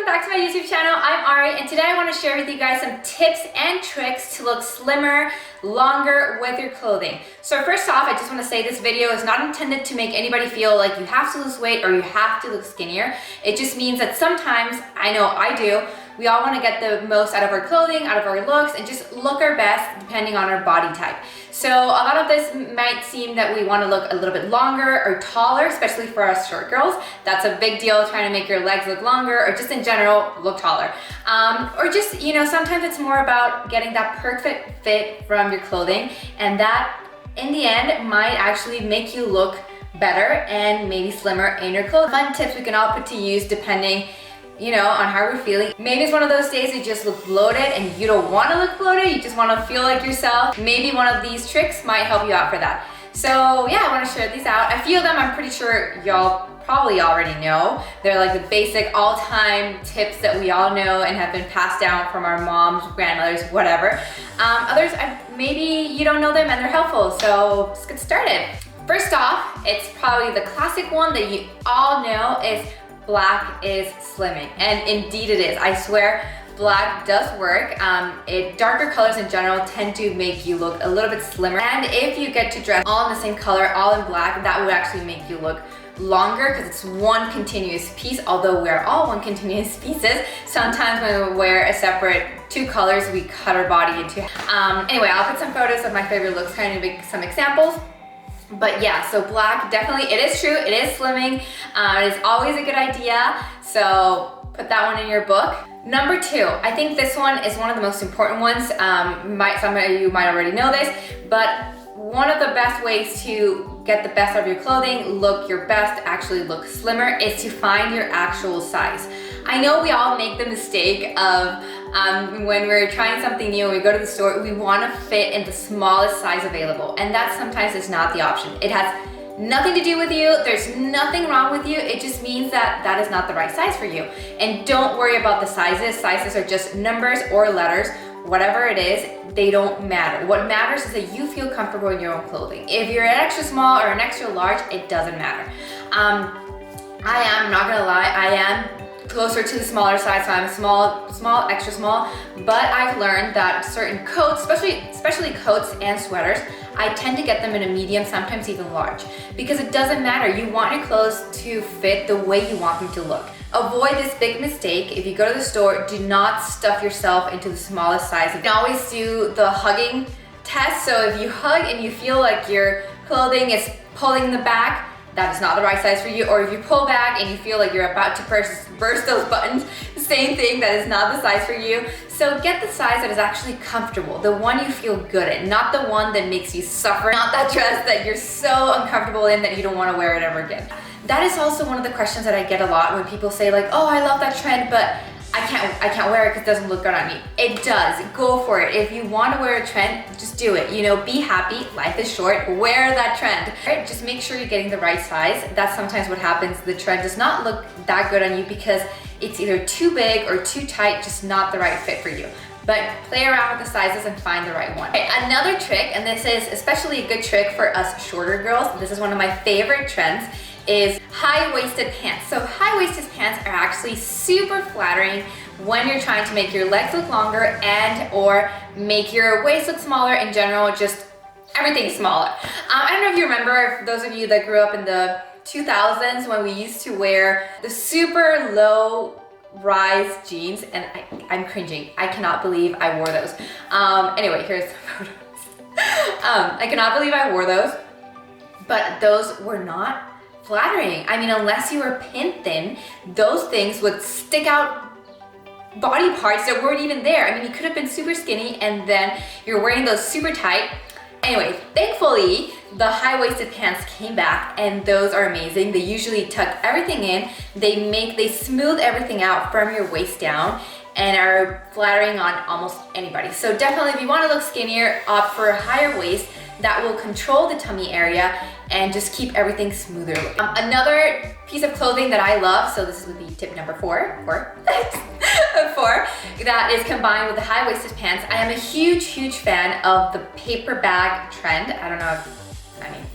back to my YouTube channel. I'm Ari, and today I want to share with you guys some tips and tricks to look slimmer, longer with your clothing. So first off, I just want to say this video is not intended to make anybody feel like you have to lose weight or you have to look skinnier. It just means that sometimes, I know I do, we all want to get the most out of our clothing, out of our looks, and just look our best depending on our body type. So a lot of this might seem that we want to look a little bit longer or taller, especially for us short girls. That's a big deal, trying to make your legs look longer or just in general look taller. Or just, you know, sometimes it's more about getting that perfect fit from your clothing, and that in the end might actually make you look better and maybe slimmer in your clothes. Fun tips we can all put to use depending, you know, on how we're feeling. Maybe it's one of those days you just look bloated and you don't want to look bloated, you just want to feel like yourself. Maybe one of these tricks might help you out for that. So yeah, I want to share these out. A few of them I'm pretty sure y'all probably already know. They're like the basic all-time tips that we all know and have been passed down from our moms, grandmothers, whatever. Others, maybe you don't know them and they're helpful, so let's get started. First off, it's probably the classic one that you all know is black is slimming, and indeed it is. I swear black does work. Darker colors in general tend to make you look a little bit slimmer, and if you get to dress all in the same color, all in black, that would actually make you look longer because it's one continuous piece. Although we're all one continuous pieces, sometimes when we wear a separate two colors, we cut our body into. Anyway, I'll put some photos of my favorite looks, kind of make some examples. But yeah, so black, definitely, it is true, it is slimming. It is always a good idea, so put that one in your book. Number two, I think this one is one of the most important ones. Some of you might already know this, but one of the best ways to get the best out of your clothing, look your best, actually look slimmer, is to find your actual size. I know we all make the mistake of when we're trying something new and we go to the store, we want to fit in the smallest size available, and that sometimes is not the option. It has nothing to do with you, there's nothing wrong with you, it just means that that is not the right size for you. And don't worry about the sizes. Sizes are just numbers or letters. Whatever it is, they don't matter. What matters is that you feel comfortable in your own clothing. If you're an extra small or an extra large, it doesn't matter. I am not gonna lie, I am closer to the smaller side, so I'm small, extra small, but I've learned that certain coats, especially coats and sweaters, I tend to get them in a medium, sometimes even large, because it doesn't matter. You want your clothes to fit the way you want them to look. Avoid this big mistake. If you go to the store, do not stuff yourself into the smallest size. You can always do the hugging test. So if you hug and you feel like your clothing is pulling in the back, that is not the right size for you. Or if you pull back and you feel like you're about to burst those buttons, same thing, that is not the size for you. So get the size that is actually comfortable, the one you feel good in, not the one that makes you suffer, not that dress that you're so uncomfortable in that you don't want to wear it ever again. That is also one of the questions that I get a lot when people say like, oh, I love that trend, but I can't wear it because it doesn't look good on me. It does, go for it. If you want to wear a trend, just do it. You know, be happy, life is short, wear that trend. Right? Just make sure you're getting the right size. That's sometimes what happens. The trend does not look that good on you because it's either too big or too tight, just not the right fit for you. But play around with the sizes and find the right one. Okay, another trick, and this is especially a good trick for us shorter girls, this is one of my favorite trends, is high-waisted pants. So high-waisted pants are actually super flattering when you're trying to make your legs look longer and or make your waist look smaller in general, just everything smaller. I don't know if you remember, those of you that grew up in the 2000s when we used to wear the super low rise jeans, and I'm cringing. I cannot believe I wore those. Anyway, here's the photos. I cannot believe I wore those, but those were not flattering. I mean, unless you were pin thin, those things would stick out body parts that weren't even there. I mean, you could have been super skinny and then you're wearing those super tight. Anyway, thankfully, the high-waisted pants came back and those are amazing. They usually tuck everything in. They smooth everything out from your waist down and are flattering on almost anybody. So definitely, if you want to look skinnier, opt for a higher waist. That will control the tummy area and just keep everything smoother. Another piece of clothing that I love, so this would be tip number four, that is combined with the high-waisted pants. I am a huge fan of the paper bag trend. I don't know if,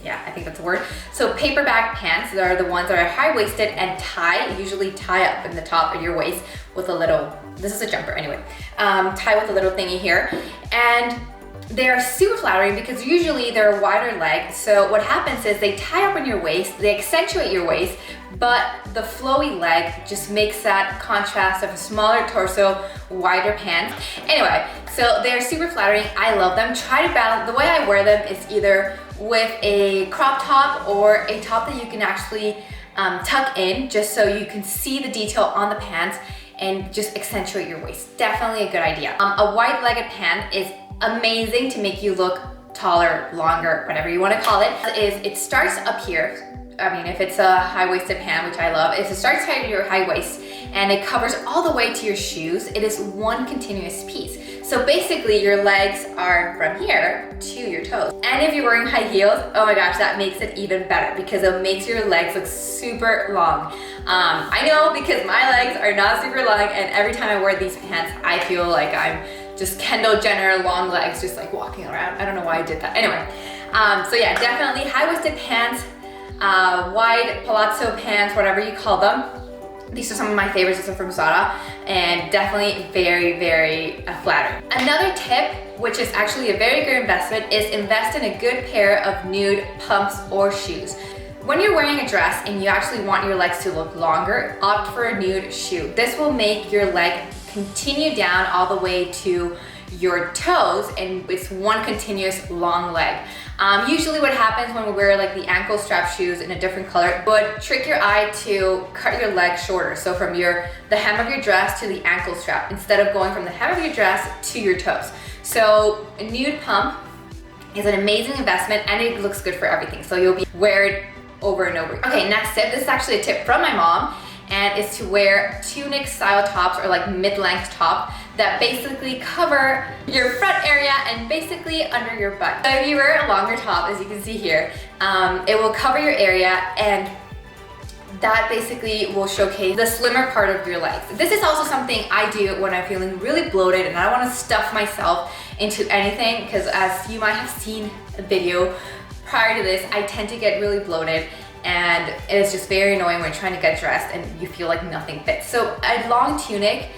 Yeah, I think that's a word. So paperback pants are the ones that are high-waisted and usually tie up in the top of your waist with a little, this is a jumper anyway, tie with a little thingy here. And they are super flattering because usually they're a wider leg. So what happens is they tie up on your waist, they accentuate your waist, but the flowy leg just makes that contrast of a smaller torso, wider pants. Anyway, so they're super flattering. I love them. Try to balance, the way I wear them is either with a crop top or a top that you can actually tuck in just so you can see the detail on the pants and just accentuate your waist. Definitely a good idea. A wide-legged pant is amazing to make you look taller, longer, whatever you want to call it. It starts up here. I mean, if it's a high-waisted pant, which I love, it starts at your high waist and it covers all the way to your shoes. It is one continuous piece. So basically your legs are from here to your toes. And if you're wearing high heels, oh my gosh, that makes it even better because it makes your legs look super long. I know because my legs are not super long, and every time I wear these pants, I feel like I'm just Kendall Jenner, long legs, just like walking around. I don't know why I did that. Anyway, so yeah, definitely high-waisted pants, wide palazzo pants, whatever you call them. These are some of my favorites. These are from Zara, and definitely very, very flattering. Another tip, which is actually a very good investment, is invest in a good pair of nude pumps or shoes. When you're wearing a dress and you actually want your legs to look longer, opt for a nude shoe. This will make your leg continue down all the way to your toes, and it's one continuous long leg. Usually what happens when we wear like the ankle strap shoes in a different color would trick your eye to cut your leg shorter. So from the hem of your dress to the ankle strap, instead of going from the hem of your dress to your toes. So a nude pump is an amazing investment, and it looks good for everything. So you'll wear it over and over. Okay, next tip. This is actually a tip from my mom, and it's to wear Tunics style tops or like mid-length top that basically cover your front area and basically under your butt. So if you wear a longer top, as you can see here, it will cover your area, and that basically will showcase the slimmer part of your legs. This is also something I do when I'm feeling really bloated and I don't want to stuff myself into anything, because as you might have seen a video prior to this, I tend to get really bloated, and it is just very annoying when you're trying to get dressed and you feel like nothing fits. So a long tunic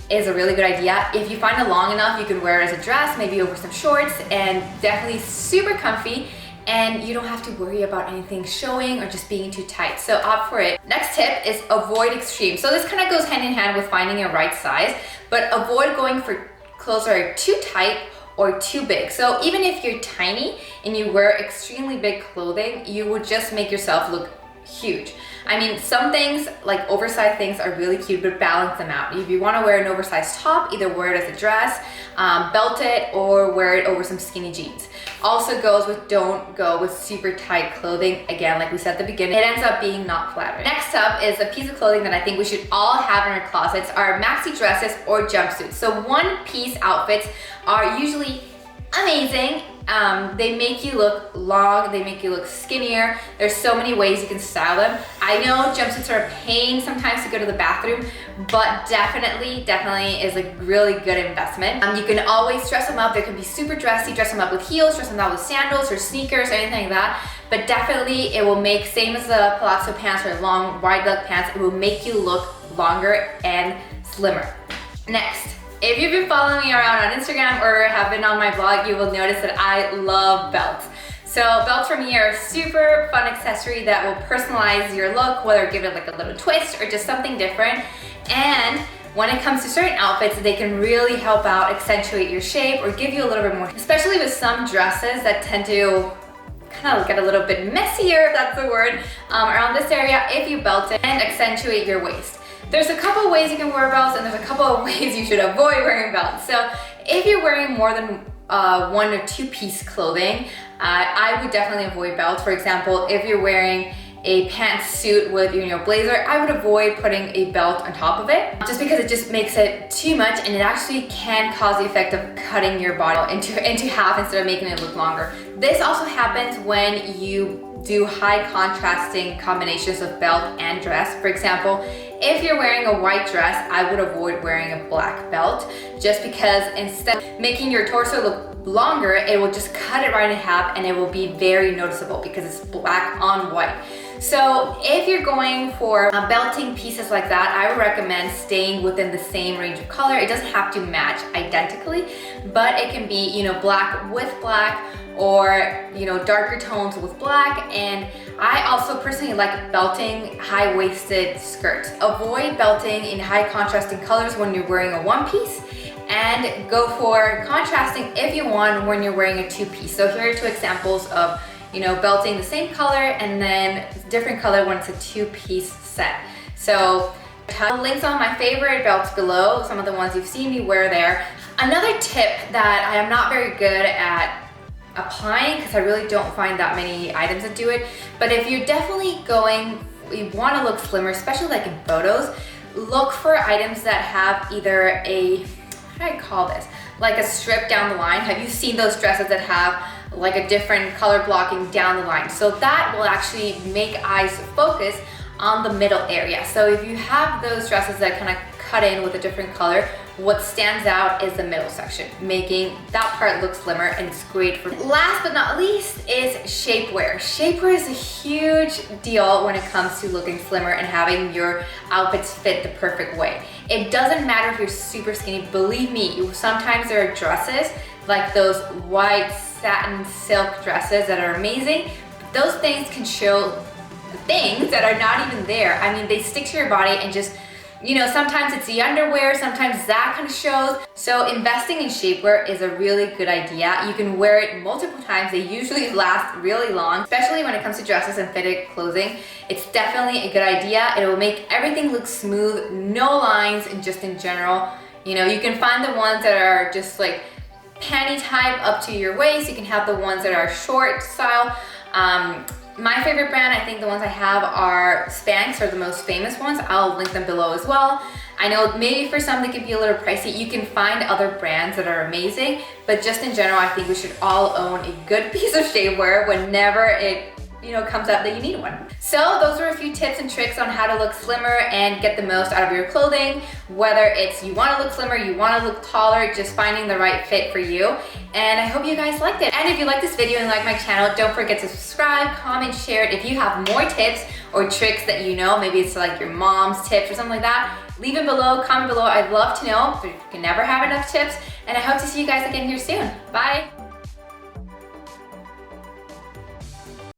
is a really good idea. If you find it long enough, you can wear it as a dress, maybe over some shorts, and definitely super comfy, and you don't have to worry about anything showing or just being too tight. So opt for it. Next tip is avoid extreme. So this kind of goes hand in hand with finding a right size, but avoid going for clothes that are too tight or too big. So even if you're tiny and you wear extremely big clothing, you will just make yourself look huge. I mean, some things like oversized things are really cute, but balance them out. If you want to wear an oversized top, either wear it as a dress, belt it, or wear it over some skinny jeans. Also goes with don't go with super tight clothing. Again, like we said at the beginning, it ends up being not flattering. Next up is a piece of clothing that I think we should all have in our closets are maxi dresses or jumpsuits. So one piece outfits are usually amazing. They make you look long, they make you look skinnier. There's so many ways you can style them. I know jumpsuits are a pain sometimes to go to the bathroom, but definitely is a really good investment. You can always dress them up. They can be super dressy, dress them up with heels, dress them up with sandals or sneakers or anything like that. But definitely it will make, same as the palazzo pants or long wide leg pants, it will make you look longer and slimmer. Next. If you've been following me around on Instagram or have been on my blog, you will notice that I love belts. So belts for me are a super fun accessory that will personalize your look, whether give it like a little twist or just something different. And when it comes to certain outfits, they can really help out accentuate your shape or give you a little bit more, especially with some dresses that tend to kind of get a little bit messier, if that's the word, around this area. If you belt it and accentuate your waist. There's a couple of ways you can wear belts, and there's a couple of ways you should avoid wearing belts. So if you're wearing more than one or two piece clothing, I would definitely avoid belts. For example, if you're wearing a pantsuit with blazer, I would avoid putting a belt on top of it, just because it just makes it too much, and it actually can cause the effect of cutting your body into half instead of making it look longer. This also happens when you do high contrasting combinations of belt and dress. For example, if you're wearing a white dress, I would avoid wearing a black belt, just because instead of making your torso look longer, it will just cut it right in half and it will be very noticeable because it's black on white. So if you're going for belting pieces like that, I would recommend staying within the same range of color. It doesn't have to match identically, but it can be, you know, black with black, or, you know, darker tones with black. And I also personally like belting high-waisted skirts. Avoid belting in high contrasting colors when you're wearing a one piece, and go for contrasting if you want when you're wearing a two piece. So here are two examples of, you know, belting the same color and then different color when it's a two-piece set. So I'll link some of my favorite belts below, some of the ones you've seen me wear there. Another tip that I am not very good at applying, because I really don't find that many items that do it, but if you're definitely going, you want to look slimmer, especially like in photos, look for items that have either a, how do I call this, like a strip down the line. Have you seen those dresses that have like a different color blocking down the line? So that will actually make eyes focus on the middle area. So if you have those dresses that kind of cut in with a different color, what stands out is the middle section, making that part look slimmer, and it's great for. Last but not least is shapewear. Shapewear is a huge deal when it comes to looking slimmer and having your outfits fit the perfect way. It doesn't matter if you're super skinny, believe me, sometimes there are dresses like those white satin silk dresses that are amazing. Those things can show things that are not even there. I mean, they stick to your body and just, you know, sometimes it's the underwear, sometimes that kind of shows. So investing in shapewear is a really good idea. You can wear it multiple times. They usually last really long, especially when it comes to dresses and fitted clothing. It's definitely a good idea. It will make everything look smooth, no lines, and just in general. You know, you can find the ones that are just like panty type up to your waist. You can have the ones that are short style. My favorite brand, I think the ones I have are Spanx, are the most famous ones. I'll link them below as well. I know maybe for some they can be a little pricey. You can find other brands that are amazing, but just in general, I think we should all own a good piece of shapewear whenever it, you know, comes up that you need one. So those are a few tips and tricks on how to look slimmer and get the most out of your clothing, whether it's you want to look slimmer, you want to look taller, just finding the right fit for you. And I hope you guys liked it. And if you like this video and like my channel, don't forget to subscribe, comment, share it. If you have more tips or tricks that you know, maybe it's like your mom's tips or something like that, leave them below, comment below. I'd love to know. You can never have enough tips. And I hope to see you guys again here soon. Bye.